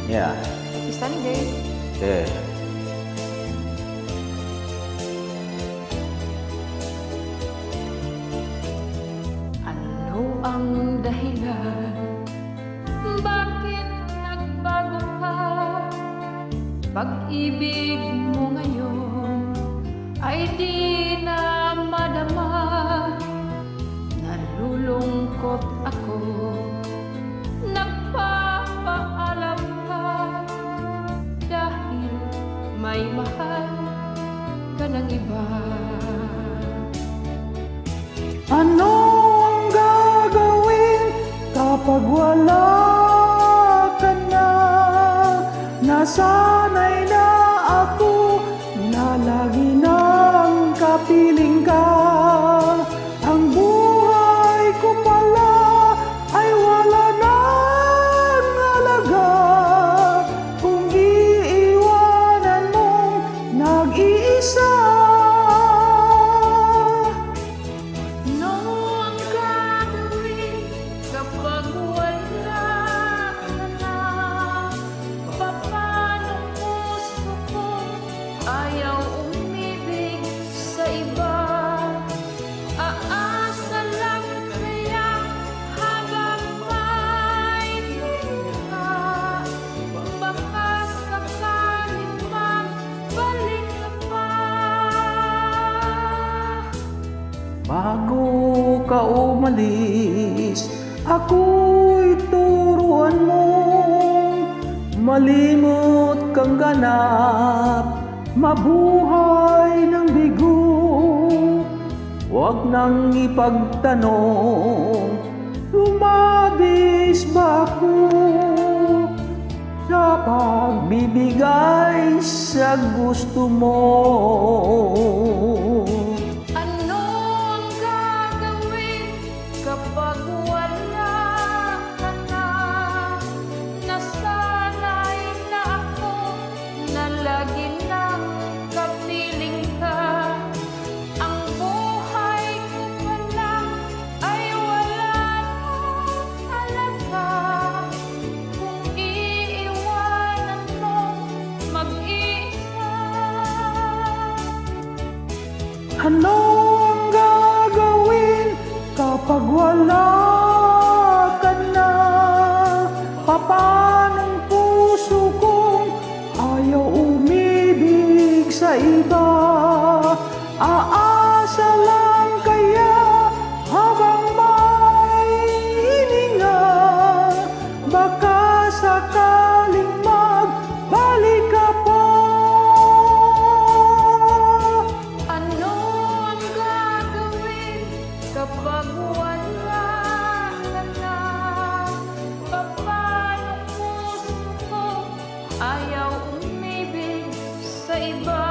Yeah. Happy sunny day. Yeah. Ano ang dahilan? Bakit nagbago ka? Pag-ibig mo ngayon ay di na madama. Nalulungkot ako, nagpapaalam ka, dahil may mahal ka ng iba. Ano ang gagawin kapag wala ka na? Nasanay na ako na lagi nang kapiling ka. Ang buhay ko pala ay wala nang halaga kung iiwanan mong nag-iisa. Ano ang gagawin kapag wala ka na? Papanong puso ko ayaw umibig sa iba? Aasa lang kaya habang may hinga? Baka sakaling magbalik ka pa. Bago ka umalis, ako'y turuan mong malimot kang ganap, mabuhay ng bigo. Huwag nang ipagtanong, lumabis ba ako sa pagbibigay sa gusto mo? Ano ang gagawin kapag wala ka na? Nasanay na ako na lagi nang kapiling ka. Ang buhay ko pala ay wala nang halaga kung iiwanan mo mag-isa. Ano ang gagawin kapag wala ka na? Papanong puso kong ayaw umibig sa iba? Aasa lang kaya habang may hininga? Baka sakaling magbalik ka pa. Ano ang gagawin kapag wala ka na? Papanong puso ko ayaw umibig sa iba?